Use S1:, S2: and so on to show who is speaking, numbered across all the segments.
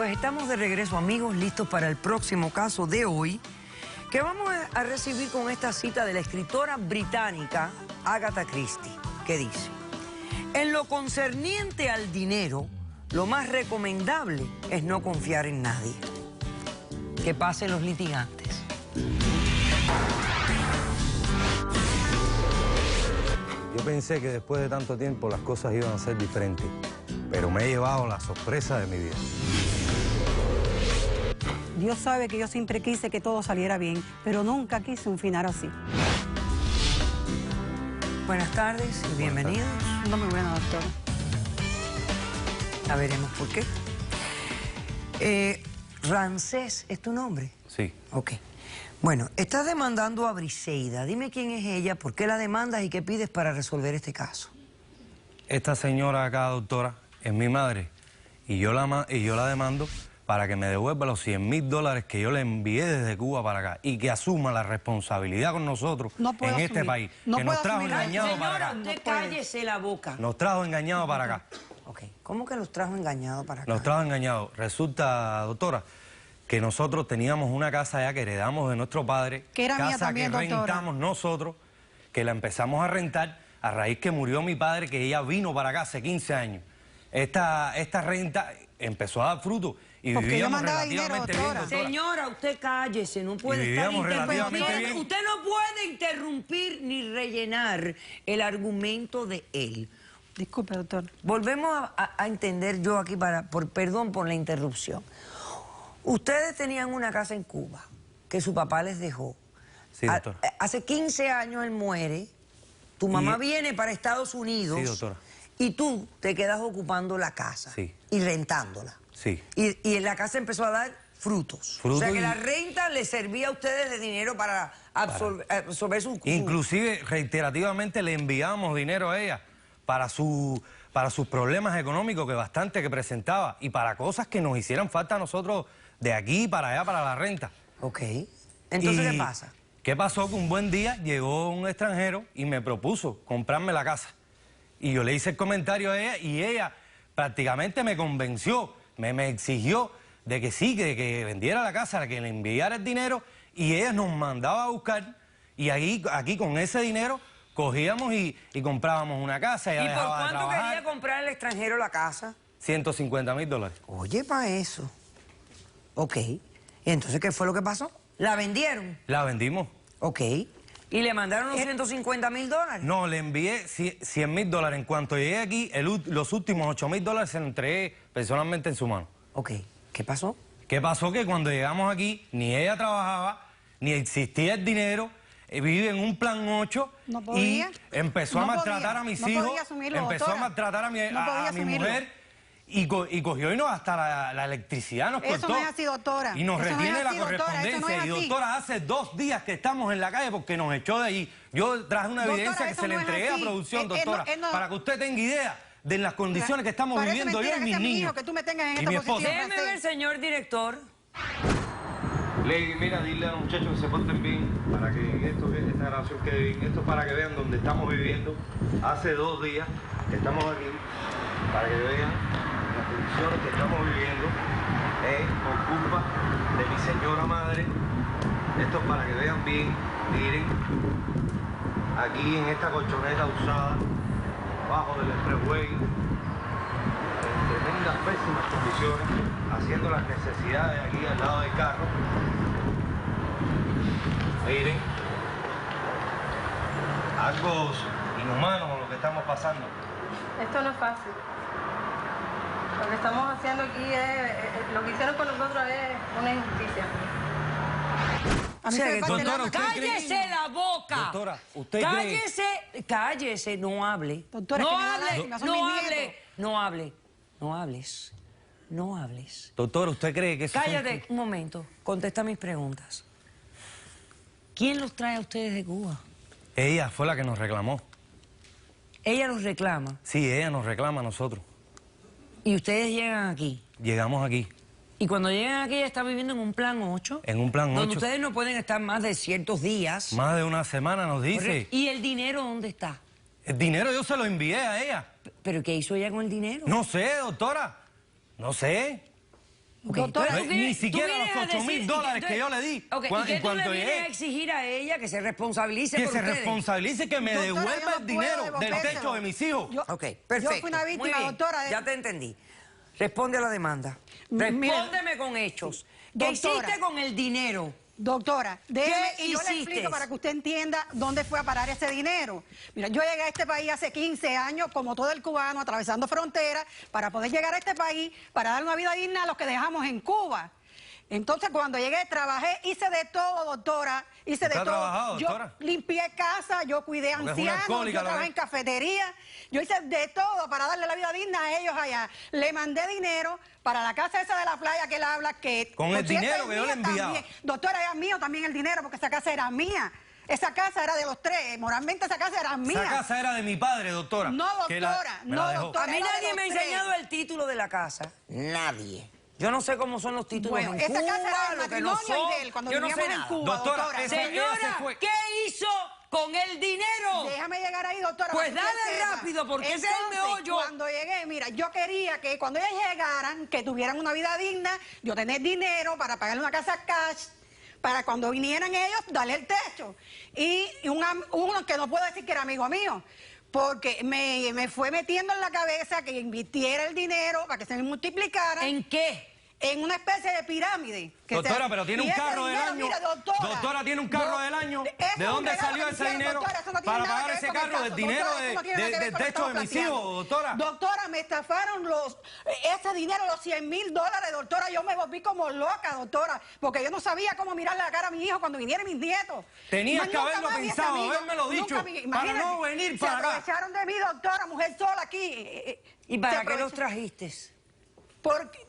S1: pues estamos de regreso, amigos, listos para el próximo caso de hoy, que vamos a recibir con esta cita de la escritora británica Agatha Christie, que dice: en lo concerniente al dinero, lo más recomendable es no confiar en nadie. Que pasen los litigantes.
S2: Yo pensé que después de tanto tiempo las cosas iban a ser diferentes, pero me he llevado la sorpresa de mi vida.
S3: Dios sabe que yo siempre quise que todo saliera bien, pero nunca quise un final así.
S1: Buenas tardes y bienvenidos.
S3: No muy buena, doctora.
S1: Ya veremos por qué. Rancés, ¿es tu nombre?
S2: Sí.
S1: Ok. Bueno, estás demandando a Briseida. Dime quién es ella, por qué la demandas y qué pides para resolver este caso.
S2: Esta señora acá, doctora, es mi madre y yo la demando para que me devuelva los $100.000 que yo le envié desde Cuba para acá y que asuma la responsabilidad con nosotros en este país.
S3: No
S2: que nos
S3: puedo
S2: trajo
S3: asumir.
S2: engañados para acá.
S1: Señora, usted cállese la boca.
S2: Nos trajo engañados para acá.
S1: Ok, ¿cómo que los trajo engañados para acá?
S2: Nos trajo engañados. Resulta, doctora, que nosotros teníamos una casa allá que heredamos de nuestro padre.
S3: Que era mía también,
S2: que
S3: doctora.
S2: rentamos nosotros, que la empezamos a rentar a raíz que murió mi padre, que ella vino para acá hace 15 años. Esta renta empezó a dar fruto y
S3: porque
S2: vivíamos
S3: yo mandaba
S2: relativamente
S3: dinero,
S2: bien,
S3: doctora.
S1: Señora, usted cállese, no puede
S2: Y
S1: estar
S2: vivíamos relativamente
S1: interrumpiendo.
S2: bien.
S1: Usted no puede interrumpir ni rellenar el argumento de él.
S3: Disculpe, doctor.
S1: Volvemos a entender yo aquí, perdón por la interrupción. Ustedes tenían una casa en Cuba que su papá les dejó.
S2: Sí, doctora.
S1: Hace 15 años él muere, tu mamá
S2: Y-
S1: viene para Estados Unidos.
S2: Sí, doctora.
S1: Y tú te quedas ocupando la casa.
S2: Sí.
S1: Y rentándola.
S2: Sí.
S1: Y la casa empezó a dar frutos. O sea que
S2: y-
S1: la renta les servía a ustedes de dinero para absorber sus...
S2: Inclusive, reiterativamente, le enviamos dinero a ella para sus problemas económicos que presentaba y para cosas que nos hicieran falta a nosotros de aquí para allá, para la renta.
S1: Ok. Entonces,
S2: Y
S1: ¿qué pasa?
S2: ¿Qué pasó? Que un buen día llegó un extranjero y me propuso comprarme la casa. Y yo le hice el comentario a ella y ella prácticamente me convenció, me exigió de que sí, que vendiera la casa, que le enviara el dinero y ella nos mandaba a buscar y aquí con ese dinero cogíamos y comprábamos una casa.
S1: ¿Y
S2: Ella
S1: por
S2: dejaba de
S1: cuánto
S2: trabajar.
S1: quería comprar el extranjero la casa?
S2: $150.000.
S1: Oye, para eso. Ok. ¿Y entonces qué fue lo que pasó? ¿La vendieron?
S2: La vendimos.
S1: Ok. ¿Y le mandaron los $150.000?
S2: No, le envié $100.000. En cuanto llegué aquí, los últimos $8.000 se los entregué personalmente en su mano.
S1: Ok. ¿Qué pasó?
S2: ¿Qué pasó? Que cuando llegamos aquí, ni ella trabajaba, ni existía el dinero, vive en un plan 8
S3: No podía.
S2: y empezó a maltratar a mis
S3: no
S2: hijos,
S3: podía asumirlo,
S2: empezó
S3: doctora.
S2: a maltratar a mi
S3: No podía asumirlo.
S2: mujer y cogió y hasta la electricidad nos
S3: Eso
S2: cortó.
S3: no es así, doctora.
S2: Y nos
S3: Eso no es
S2: retiene la
S3: así, doctora. Eso no
S2: correspondencia.
S3: es
S2: Y
S3: así.
S2: doctora, hace 2 días que estamos en la calle porque nos echó de ahí. Yo traje una
S3: Doctora,
S2: evidencia que
S3: eso
S2: se le
S3: no es
S2: entregué a
S3: así.
S2: producción, doctora,
S3: él no-
S2: para que usted tenga idea de las condiciones que estamos
S3: Parece
S2: viviendo yo
S3: mentira
S2: y
S3: que
S2: mis
S3: sea mi
S2: niños.
S3: hijo, que tú me tengas en
S2: Y
S3: esta
S2: mi esposa.
S3: posición.
S1: Déjeme ver, señor director.
S2: Lady, mira, dile a los muchachos que se porten bien para que esta grabación quede bien. Esto es para que vean donde estamos viviendo. Hace 2 días que estamos aquí, para que vean las condiciones que estamos viviendo por culpa de mi señora madre. Esto es para que vean bien, miren, aquí en esta colchoneta usada, bajo del expressway, en tremendas, pésimas condiciones, haciendo las necesidades aquí al lado del carro. Miren, algo inhumano con lo que estamos pasando.
S4: Esto no es fácil. Lo que estamos haciendo aquí lo que hicieron con nosotros es una injusticia.
S3: A mí
S1: O sea,
S3: se me
S1: que,
S3: parte el
S2: doctora,
S3: alma.
S2: usted cree-
S1: ¡cállese la boca!
S2: Doctora, ¿usted
S1: cállese, no hable.
S3: Doctora,
S1: no
S3: que me da
S1: hable,
S3: lástima, son
S1: no
S3: mis
S1: hable,
S3: nietos.
S1: no hables. No hables.
S2: Doctora, ¿usted cree que eso
S1: Cállate un momento, contesta mis preguntas. ¿Quién los trae a ustedes de Cuba?
S2: Ella fue la que nos reclamó.
S1: Ella los reclama
S2: Sí, ella nos reclama a nosotros.
S1: y ustedes llegan aquí.
S2: Llegamos aquí,
S1: Y cuando llegan aquí ella está viviendo en un plan 8.
S2: en un plan
S1: Donde
S2: 8.
S1: ustedes no pueden estar más de ciertos días.
S2: Más de una semana nos dice.
S1: Correcto. ¿Y el dinero dónde está?
S2: El dinero yo se lo envié a ella.
S1: ¿Pero qué hizo ella con el dinero?
S2: No sé, doctora. No sé.
S1: Ok,
S3: Doctora,
S1: entonces,
S2: Ni siquiera
S1: tú vienes
S2: los
S1: a decir-
S2: $8,000 que yo le di
S1: Ok,
S2: cuando-
S1: ¿y qué
S2: en
S1: tú le
S2: cuanto
S1: vienes
S2: llegué?
S1: a exigir a ella que se responsabilice
S2: Que
S1: por
S2: se
S1: ustedes?
S2: responsabilice, que me
S3: Doctora, yo
S2: devuelva
S3: no
S2: el dinero
S3: puedo
S2: del
S3: devolvérselo.
S2: techo de mis hijos.
S1: Ok, perfecto.
S3: Yo fui una
S1: Muy
S3: víctima,
S1: bien,
S3: doctora.
S1: Ya te entendí. Responde a la demanda.
S3: Mire,
S1: Respóndeme con hechos. ¿Qué
S3: doctora.
S1: hiciste con el dinero?
S3: Doctora, déjeme
S1: ¿Qué
S3: y yo le
S1: hiciste?
S3: explico para que usted entienda dónde fue a parar ese dinero. Mira, yo llegué a este país hace 15 años, como todo el cubano, atravesando fronteras, para poder llegar a este país, para dar una vida digna a los que dejamos en Cuba. Entonces, cuando llegué, trabajé, hice de todo, doctora, hice de
S2: ¿Usted ha
S3: todo.
S2: trabajado, doctora?
S3: Yo limpié casa, yo cuidé
S2: Porque es una
S3: ancianos,
S2: alcohólica,
S3: yo
S2: lo
S3: trabajé
S2: que-
S3: en cafetería, yo hice de todo para darle la vida digna a ellos allá. Le mandé dinero para la casa esa de la playa que él habla, que...
S2: Con el
S3: por cierto,
S2: dinero
S3: es
S2: que yo le
S3: mía
S2: enviaba.
S3: también. Doctora, era mío también el dinero, porque esa casa era mía. Esa casa era de los tres, moralmente esa casa era mía.
S2: Esa casa era de mi padre, doctora.
S3: No,
S2: que
S3: doctora,
S2: me
S3: no,
S2: la dejó.
S3: doctora.
S1: A mí
S3: era de
S1: nadie
S3: los
S1: me ha
S3: tres.
S1: enseñado el título de la casa. Nadie. Yo no sé cómo son los títulos
S3: Bueno,
S1: en
S3: esa
S1: Cuba,
S3: casa era del
S1: lo que no
S3: matrimonio
S1: son.
S3: y de él, cuando
S1: Yo no sé
S3: vivíamos en
S1: nada.
S3: Cuba,
S2: Doctora,
S3: doctora.
S2: esa- ella se
S1: Señora,
S2: fue.
S1: ¿qué hizo con el dinero?
S3: Déjame llegar ahí, doctora.
S1: Pues
S3: para que usted
S1: dale
S3: sepa.
S1: rápido, porque ese es el
S3: Entonces,
S1: meollo.
S3: Cuando llegué, mira, yo quería que cuando ellas llegaran, que tuvieran una vida digna, yo tener dinero para pagarle una casa cash, para cuando vinieran ellos, darle el techo. Y uno que no puedo decir que era amigo mío, porque me fue metiendo en la cabeza que invirtiera el dinero para que se me multiplicara
S1: ¿En qué?
S3: en una especie de pirámide. que
S2: Doctora,
S3: se-
S2: pero tiene
S3: y
S2: un
S3: ese
S2: carro del
S3: dinero,
S2: año.
S3: mira, doctora,
S2: Tiene un carro del año.
S3: eso
S2: ¿De
S3: es un
S2: dónde
S3: regalo
S2: salió
S3: que me
S2: ese
S3: hicieron,
S2: dinero
S3: doctora, eso no tiene
S2: para
S3: nada
S2: pagar
S3: que ver
S2: ese
S3: con el
S2: carro?
S3: caso,
S2: Del dinero
S3: doctora, eso no tiene nada que ver
S2: del
S3: con lo que
S2: techo de
S3: estamos
S2: mis
S3: planteando.
S2: hijos, doctora.
S3: Doctora, me estafaron ese dinero, los $100,000, doctora. Yo me volví como loca, doctora, porque yo no sabía cómo mirarle la cara a mi hijo cuando vinieran mis nietos.
S2: Tenías que
S3: Nunca
S2: haberlo
S3: más vi a ese
S2: pensado,
S3: amigo,
S2: habérmelo
S3: nunca
S2: dicho,
S3: vi-
S2: para
S3: imagínate,
S2: no venir para
S3: se
S2: acá.
S3: aprovecharon de mí, doctora, mujer sola aquí.
S1: ¿Y para
S3: Se
S1: qué los
S3: aprovech-
S1: trajiste?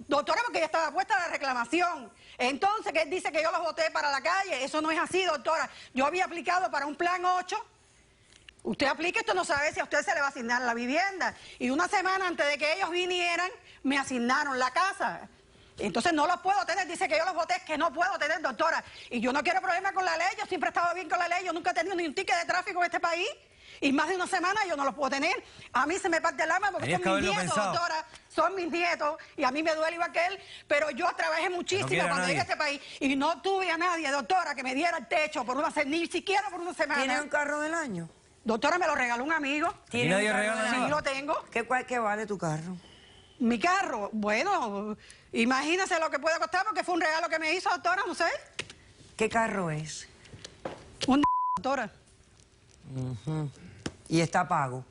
S3: Doctora, porque ya estaba puesta la reclamación. Entonces, que él dice que yo los boté para la calle. Eso no es así, doctora. Yo había aplicado para un plan 8. Usted aplica, esto no sabe si a usted se le va a asignar la vivienda. Y una semana antes de que ellos vinieran, me asignaron la casa. Entonces no los puedo tener. Dice que yo los boté, es que no puedo tener, doctora. Y yo no quiero problemas con la ley. Yo siempre he estado bien con la ley. Yo nunca he tenido ni un ticket de tráfico en este país. Y más de una semana yo no los puedo tener. A mí se me parte el alma porque
S2: Tenías que
S3: son mis
S2: haberlo
S3: nietos,
S2: pensado.
S3: doctora. Son mis nietos y a mí me duele igual que él. Pero yo trabajé muchísimo
S2: quiere a
S3: cuando llegué a
S2: nadie.
S3: este país. Y no tuve a nadie, doctora, que me diera el techo por ni siquiera por una
S1: ¿Tienes
S3: semana.
S1: un carro del año?
S3: Doctora, me lo regaló un amigo.
S1: ¿Tienes
S2: nadie
S1: un carro
S2: regala
S1: del
S2: nada.
S3: Sí,
S1: año?
S3: lo tengo.
S1: ¿Qué vale tu carro?
S3: Mi carro, bueno, imagínese lo que puede costar porque fue un regalo que me hizo, doctora, no sé.
S1: ¿Qué carro es?
S3: Un doctora.
S1: Y está pago.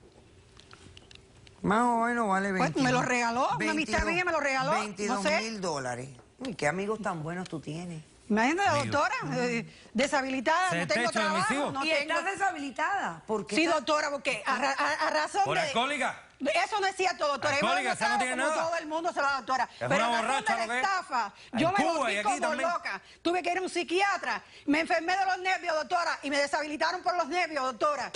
S1: Más o menos vale
S3: Pues,
S1: 22.
S3: me lo regaló, una amistad mía me lo regaló, no sé.
S1: $22,000. Uy, qué amigos tan buenos tú tienes.
S3: Imagínate, doctora, deshabilitada,
S2: ¿Se
S3: no tengo
S2: techo de mis
S3: trabajo,
S2: hijos?
S3: no
S1: ¿Y
S3: tengo...
S1: estás deshabilitada? ¿Por qué?
S3: Sí, doctora, porque a razón
S2: ¿Por
S3: de...
S2: alcohólica?
S3: Eso no es cierto, doctora. Yo me
S2: Alcohólica,
S3: lo
S2: esa no tiene
S3: como
S2: nada.
S3: todo el mundo se va, doctora.
S2: Es
S3: Pero
S2: una
S3: a razón
S2: borracha
S3: de
S2: lo
S3: la
S2: que es.
S3: estafa,
S2: En
S3: yo me
S2: Cuba
S3: volví
S2: y aquí
S3: como
S2: también.
S3: loca. Tuve que ir a un psiquiatra. Me enfermé de los nervios, doctora, y me deshabilitaron por los nervios, doctora.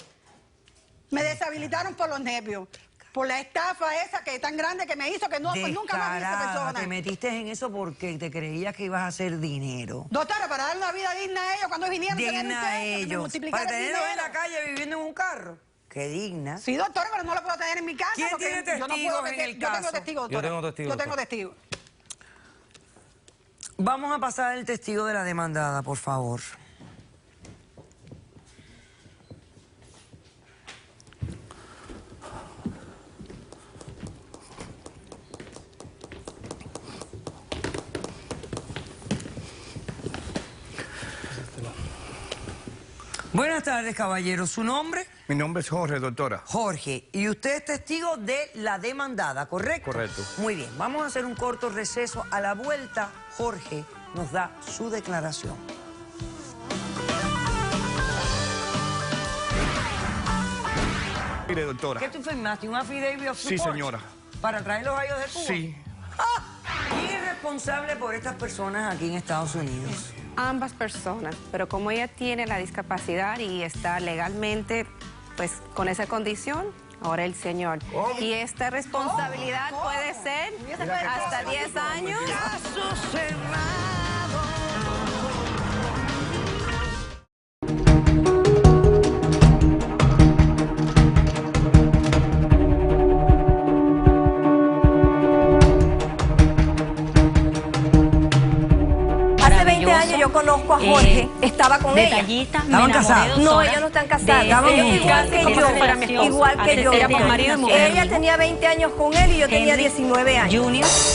S3: Me deshabilitaron por los nervios. Por la estafa esa que es tan grande que me hizo que no, pues nunca más vi a esa
S1: Descarada,
S3: persona.
S1: te metiste en eso porque te creías que ibas a hacer dinero.
S3: Doctora, para dar una vida digna a ellos cuando vinieron tener un
S1: Digna a
S3: techo, que me
S1: ellos.
S3: multiplicara
S1: Para
S3: el
S1: tenerlos en
S3: dinero.
S1: la calle viviendo en un carro. Qué digna.
S3: Sí, doctora, pero no lo puedo tener en mi casa.
S1: ¿Quién
S3: porque
S1: tiene
S3: yo no
S1: testigos
S3: puedo
S1: en
S3: meter-
S1: el
S3: Yo tengo
S1: caso?
S3: testigos,
S2: Yo
S3: doctora.
S2: tengo testigos,
S3: Yo tengo
S2: doctora.
S3: testigos.
S1: Vamos a pasar el testigo de la demandada, por favor. Buenas tardes, caballero. ¿Su nombre?
S5: Mi nombre es Jorge, doctora.
S1: Jorge. Y usted es testigo de la demandada, ¿correcto?
S5: Correcto.
S1: Muy bien. Vamos a hacer un corto receso. A la vuelta, Jorge nos da su declaración.
S5: Mire, doctora.
S1: ¿Qué tú firmaste? ¿Un affidavit of
S5: Sí,
S1: support?
S5: señora.
S1: ¿Para traer los gallos de Cuba?
S5: Sí.
S1: ¿Quién es responsable por estas personas aquí en Estados Unidos?
S6: Ambas personas, pero como ella tiene la discapacidad y está legalmente pues con esa condición, ahora el señor. Y esta responsabilidad puede ser hasta 10 años.
S1: Caso cerrado.
S5: 20 años yo conozco a Jorge, estaba con ella.
S1: ¿Estaban casados?
S5: No, ellos no están casados. Ellos igual que yo, igual que yo. Ella tenía 20 años con él y yo tenía 19 años.